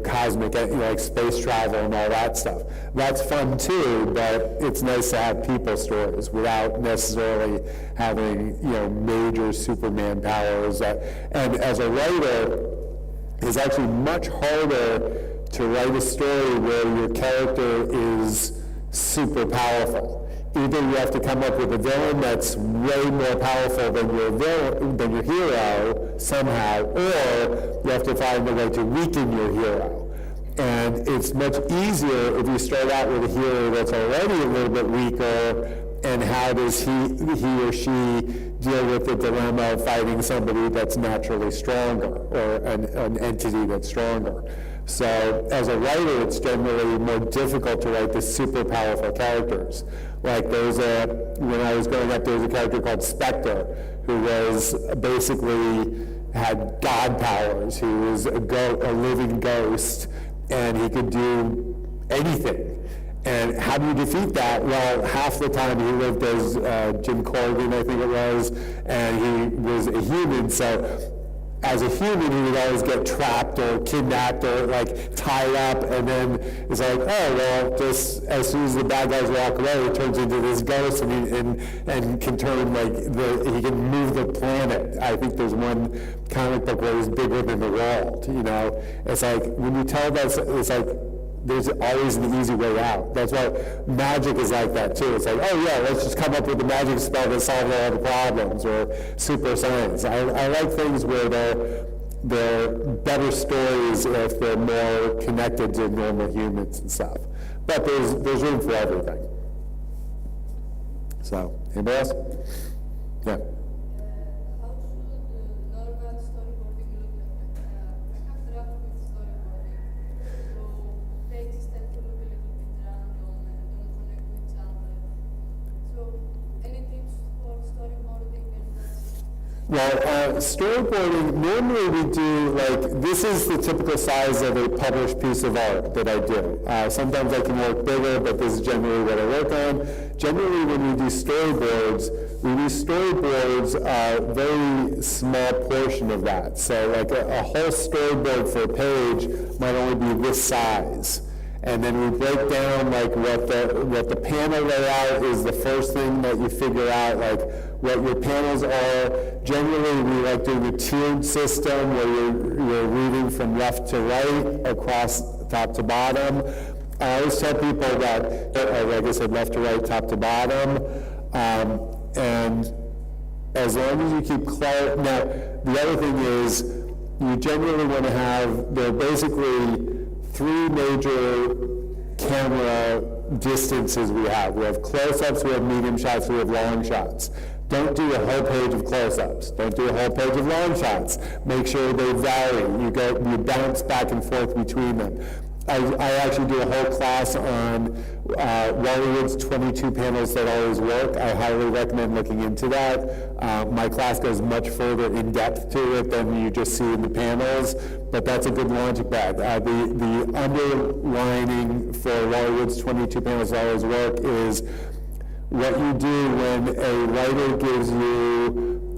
cosmic, like space travel and all that stuff. That's fun too, but it's nice to have people stories without necessarily having, major Superman powers. And as a writer, it's actually much harder to write a story where your character is super powerful. Either you have to come up with a villain that's way more powerful than your hero somehow, or you have to find a way to weaken your hero. And it's much easier if you start out with a hero that's already a little bit weaker, and how does he or she deal with the dilemma of fighting somebody that's naturally stronger, or an entity that's stronger. So as a writer, it's generally more difficult to write the super powerful characters. Like when I was growing up, there was a character called Spectre, who was basically had god powers. He was a living ghost, and he could do anything. And how do you defeat that? Well, half the time he lived as Jim Corrigan, I think it was, and he was a human. So as a human, he would always get trapped or kidnapped or like tied up, and then it's like, oh well, just as soon as the bad guys walk away, he turns into this ghost, and can turn he can move the planet. I think there's one comic book where he's bigger than the world. It's like when you tell that, it's like there's always an easy way out. That's why magic is like that too. It's like, oh yeah, let's just come up with a magic spell that solves all the problems, or super science. I like things where they're better stories if they're more connected to normal humans and stuff. But there's room for everything. So, anybody else? Yeah. How should normal storyboarding look like? I have trouble with storyboarding. So pages tend to look a little bit random and don't connect with each other. So any tips for storyboarding and Well, storyboarding, normally we do, this is the typical size of a published piece of art that I do. Sometimes I can work bigger, but this is generally what I work on. Generally, when we do storyboards a very small portion of that. So a whole storyboard for a page might only be this size. And then we break down what the panel layout is the first thing that you figure out, what your panels are. Generally, we like doing a tiered system where you're reading from left to right, across top to bottom. I always tell people that, like I said, left to right, top to bottom. And as long as you keep clear. Now, the other thing is, you generally want to have, there are basically three major camera distances we have. We have close-ups, we have medium shots, we have long shots. Don't do a whole page of close-ups. Don't do a whole page of long shots. Make sure they vary. You bounce back and forth between them. I actually do a whole class on Wally Wood's 22 panels that always work. I highly recommend looking into that. My class goes much further in depth to it than you just see in the panels, but that's a good launching pad. The underlining for Wally Wood's 22 panels that always work is what you do when a writer gives you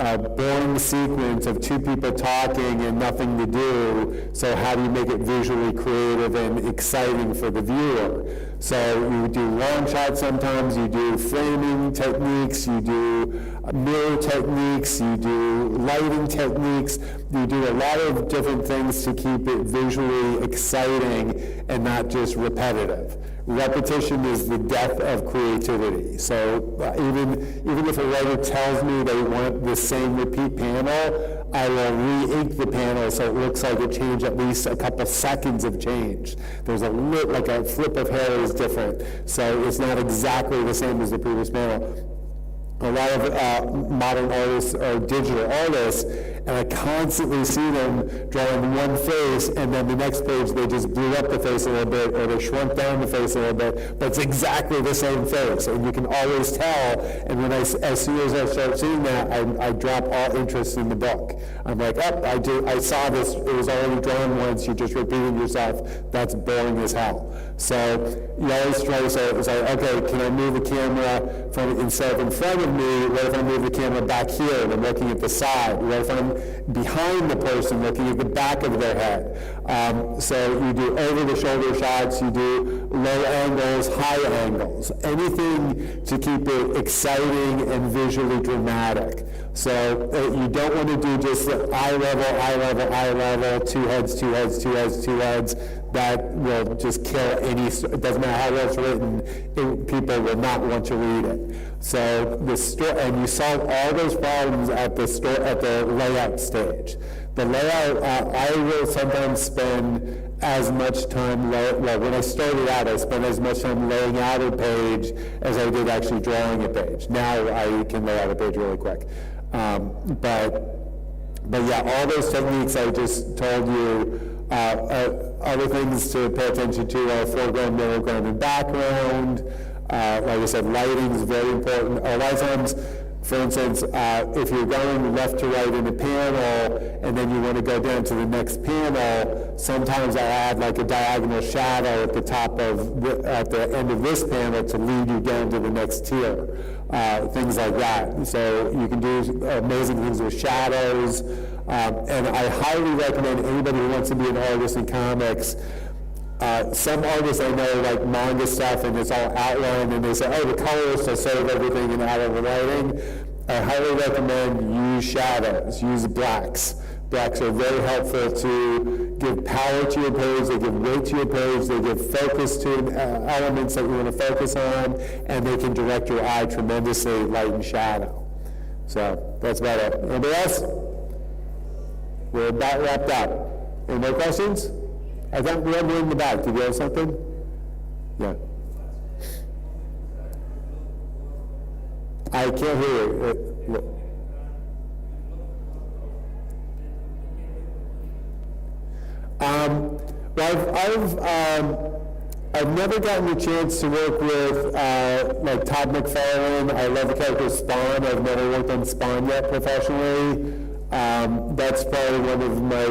a boring sequence of two people talking and nothing to do, so how do you make it visually creative and exciting for the viewer? So you do long shots sometimes, you do framing techniques, you do mirror techniques, you do lighting techniques, you do a lot of different things to keep it visually exciting and not just repetitive. Repetition is the death of creativity. So even if a writer tells me they want the same repeat panel, I will re-ink the panel so it looks like it changed at least a couple seconds of change. There's like a flip of hair is different, so it's not exactly the same as the previous panel. A lot of modern artists are digital artists, And I constantly see them drawing one face, and then the next page they just blew up the face a little bit, or they shrunk down the face a little bit, but it's exactly the same face, and you can always tell. And when as soon as I start seeing that, I drop all interest in the book. I'm like, I saw this, it was already drawn once, you're just repeating yourself. That's boring as hell. So you always try to say, okay, can I move the camera from instead of in front of me, what if I move the camera back here and I'm looking at the side? What if I'm behind the person looking at the back of their head? So you do over-the-shoulder shots, you do low angles, high angles, anything to keep it exciting and visually dramatic. So you don't want to do just eye level, two heads. That will just kill any, it doesn't matter how well it's written, people will not want to read it. So and you solve all those problems at the layout stage. The layout, I will sometimes spend as much time, when I started out, I spent as much time laying out a page as I did actually drawing a page. Now I can lay out a page really quick. But yeah, all those techniques I just told you, other things to pay attention to are foreground, middle ground, and background. Like I said, lighting is very important. A lot of times, for instance, if you're going left to right in a panel and then you want to go down to the next panel, sometimes I add like a diagonal shadow at the top of, at the end of this panel to lead you down to the next tier. Things like that. So you can do amazing things with shadows. And I highly recommend anybody who wants to be an artist in comics. Some artists I know like manga stuff and it's all outlined and they say, oh, the colorists will save everything in out of the writing. I highly recommend use shadows, use blacks. Blacks are very helpful to give power to your page, they give weight to your page, they give focus to elements that you want to focus on, and they can direct your eye tremendously, light and shadow. So that's about it. Anybody else? We're about wrapped up. Any more questions? I thought we had one in the back. Did you have something? Yeah. I can't hear you. I've never gotten a chance to work with like Todd McFarlane. I love the character Spawn. I've never worked on Spawn yet professionally. That's probably one of my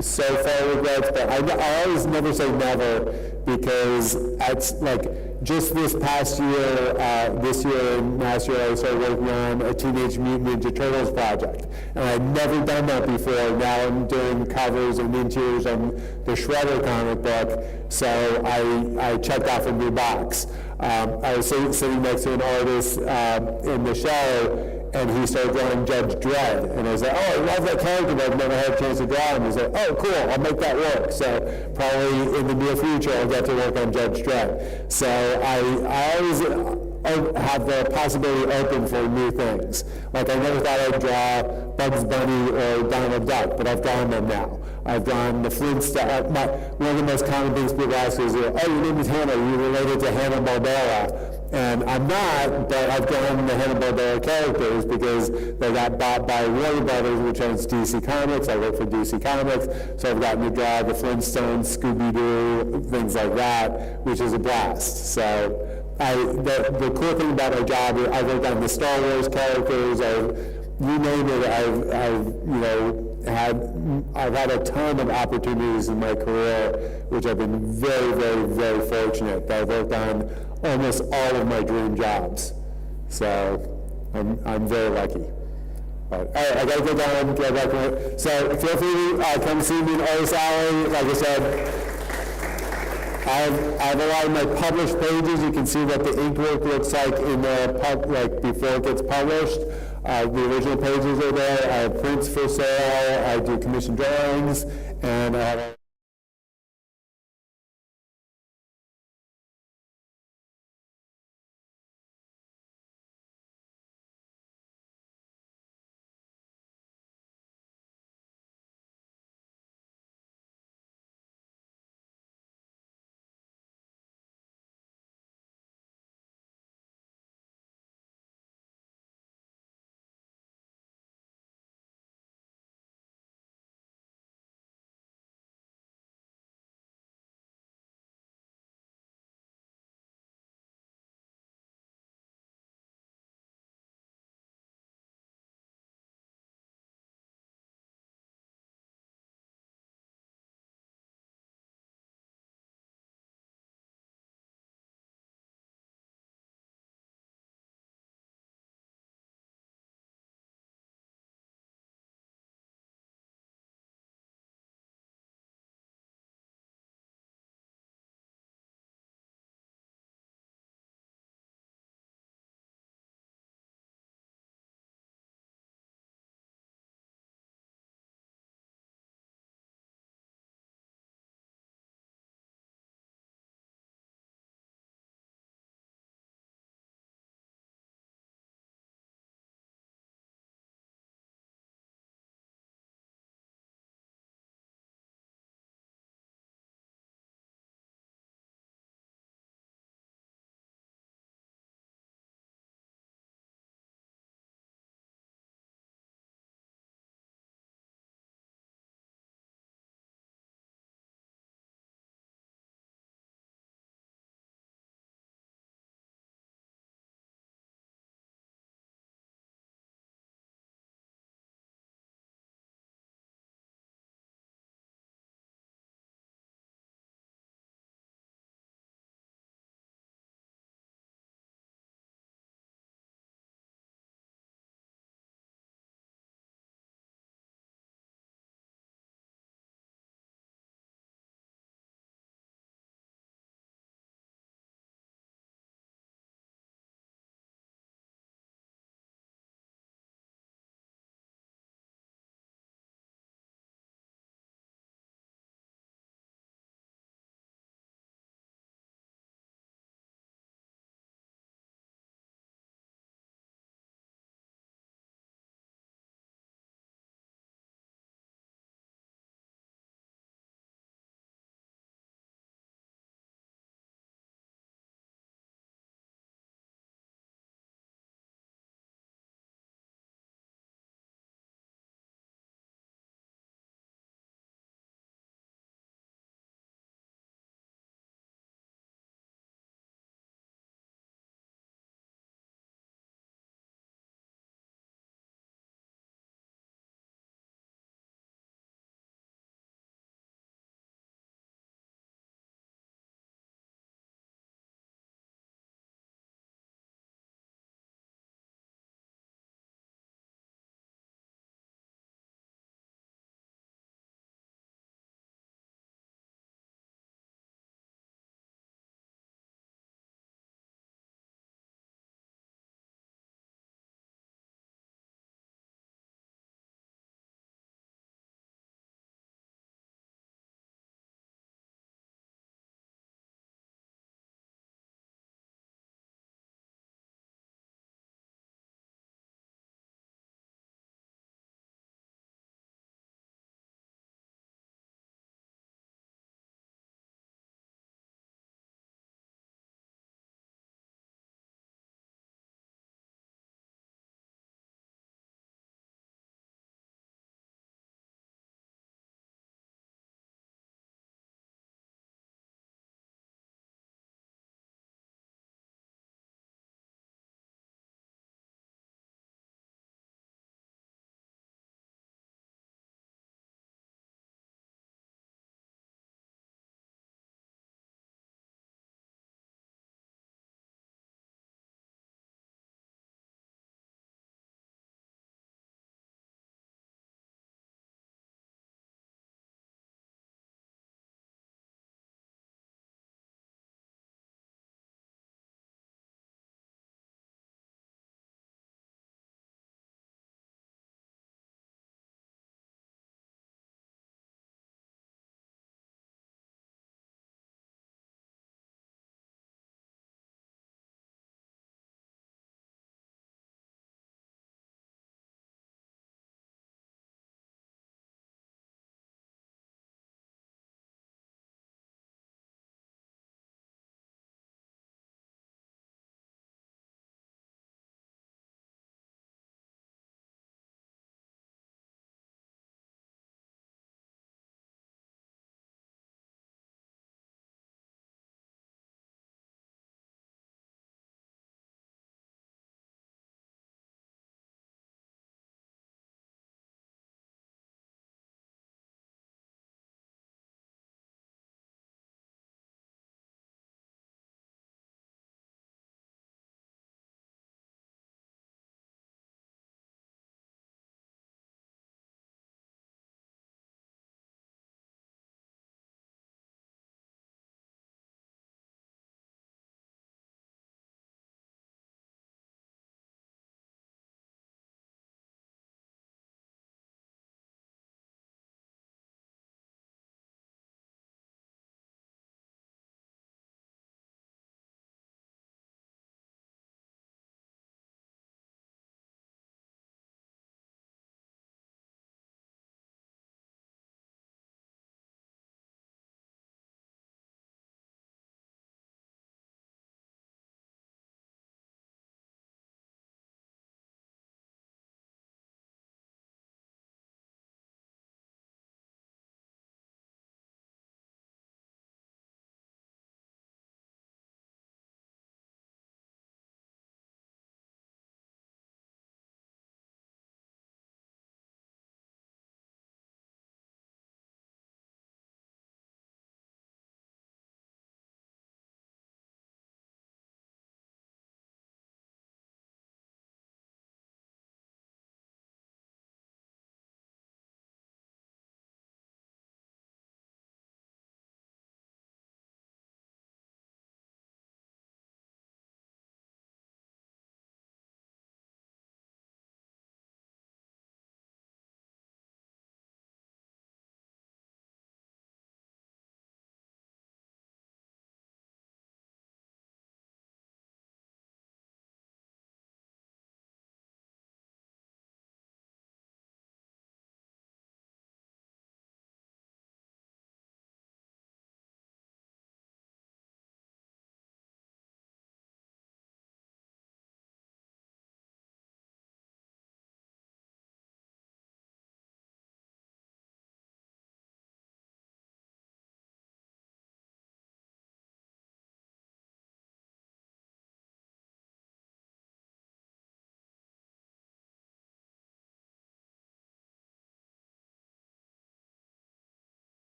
so far regrets, but I always never say never, because it's like just this past year, this year and last year, I started working on a Teenage Mutant Ninja Turtles project, and I'd never done that before. Now I'm doing covers and interiors on the Shredder comic book, so I checked off a new box. I was sitting next to an artist in the show, and he started drawing Judge Dredd. And I was like, oh, I love that character, but I've never had a chance to draw him. He's like, oh, cool, I'll make that work. So probably in the near future, I'll get to work on Judge Dredd. So I always have the possibility open for new things. Like I never thought I'd draw Bugs Bunny or Donald Duck, but I've drawn them now. I've drawn the Flintstones. One of the most common things people ask is, oh, your name is Hannah, are you related to Hanna-Barbera? And I'm not, but I've drawn the Hanna-Barbera characters because they got bought by Warner Brothers, which owns DC Comics. I work for DC Comics, so I've gotten to draw the Flintstones, Scooby-Doo, things like that, which is a blast. So the cool thing about my job is I've worked on the Star Wars characters. You name it, I've had a ton of opportunities in my career, which I've been very, very, very fortunate that I've worked on almost all of my dream jobs. So I'm very lucky. But, all right, I gotta go down, get back to it. So feel free to come see me in Artist Alley. Like I said, I have a lot of my published pages. You can see what the ink work looks like in the before it gets published. The original pages are there. I have prints for sale. I do commission drawings, and I have